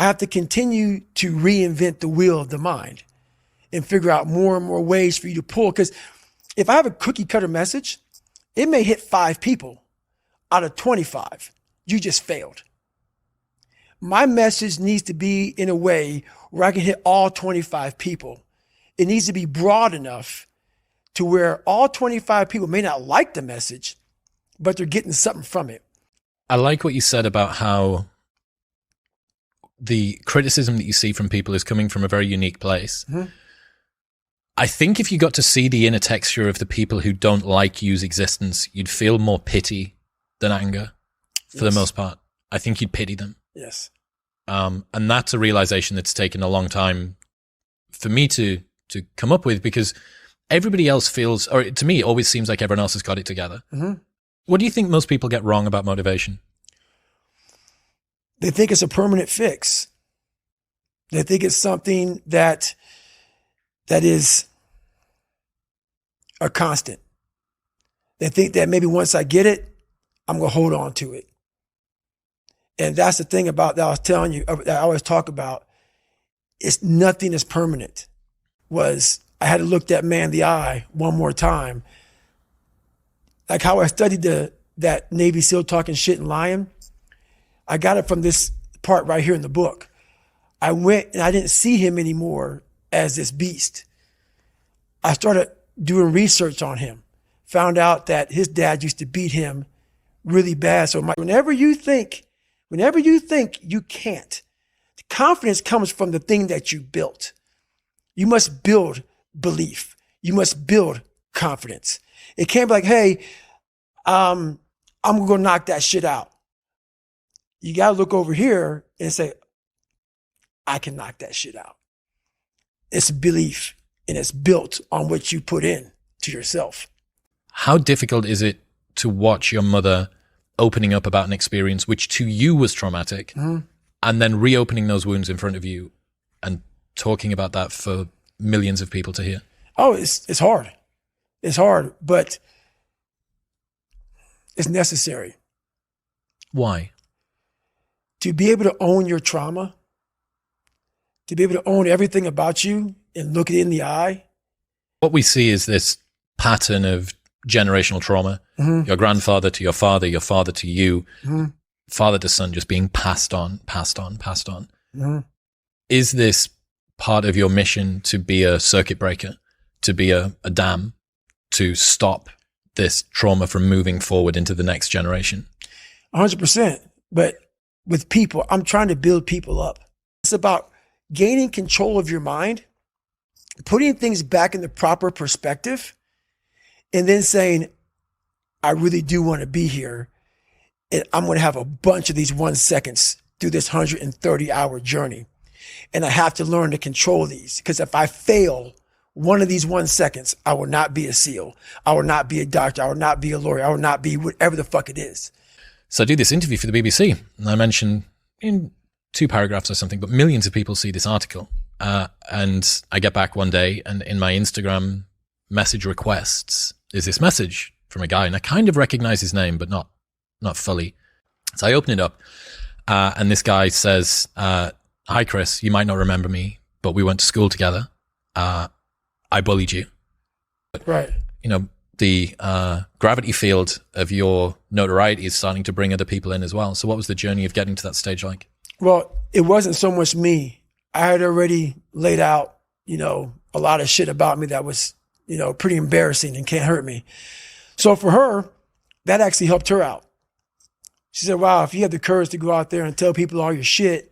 I have to continue to reinvent the wheel of the mind and figure out more and more ways for you to pull. Because if I have a cookie cutter message, it may hit 5 people out of 25. You just failed. My message needs to be in a way where I can hit all 25 people. It needs to be broad enough to where all 25 people may not like the message, but they're getting something from it. I like what you said about how the criticism that you see from people is coming from a very unique place. Mm-hmm. I think if you got to see the inner texture of the people who don't like you's existence, you'd feel more pity than anger for the most part. I think you'd pity them. Yes. And that's a realization that's taken a long time for me to come up with, because everybody else feels, or to me, it always seems like everyone else has got it together. Mm-hmm. What do you think most people get wrong about motivation? They think it's a permanent fix. They think it's something that is a constant. They think that maybe once I get it, I'm going to hold on to it. And that's the thing about that I was telling you, that I always talk about. It's nothing is permanent. I had to look that man in the eye one more time. Like how I studied that Navy SEAL talking shit and lying. I got it from this part right here in the book. I went and I didn't see him anymore as this beast. I started doing research on him, found out that his dad used to beat him really bad. So whenever you think you can't, the confidence comes from the thing that you built. You must build belief. You must build confidence. It can't be like, hey, I'm going to go knock that shit out. You got to look over here and say, I can knock that shit out. It's belief, and it's built on what you put in to yourself. How difficult is it to watch your mother opening up about an experience which to you was traumatic, mm-hmm. and then reopening those wounds in front of you and talking about that for millions of people to hear? Oh, it's hard. It's hard, but it's necessary. Why? To be able to own your trauma, to be able to own everything about you and look it in the eye. What we see is this pattern of generational trauma. Mm-hmm. Your grandfather to your father to you, mm-hmm. father to son, just being passed on. Mm-hmm. Is this part of your mission to be a circuit breaker, to be a dam, to stop this trauma from moving forward into the next generation? 100%. But with people, I'm trying to build people up. It's about gaining control of your mind, putting things back in the proper perspective, and then saying, I really do want to be here. And I'm going to have a bunch of these 1 seconds through this 130-hour journey. And I have to learn to control these, because if I fail one of these 1 seconds, I will not be a SEAL. I will not be a doctor. I will not be a lawyer. I will not be whatever the fuck it is. So I do this interview for the BBC, and I mention in 2 paragraphs or something, but millions of people see this article. And I get back one day, and in my Instagram message requests is this message from a guy, and I kind of recognize his name, but not fully. So I open it up, and this guy says, hi, Chris, you might not remember me, but we went to school together. I bullied you. Right. You know, the gravity field of your notoriety is starting to bring other people in as well. So what was the journey of getting to that stage like? Well, it wasn't so much me. I had already laid out, a lot of shit about me that was, pretty embarrassing and can't hurt me. So for her, that actually helped her out. She said, wow, if you have the courage to go out there and tell people all your shit,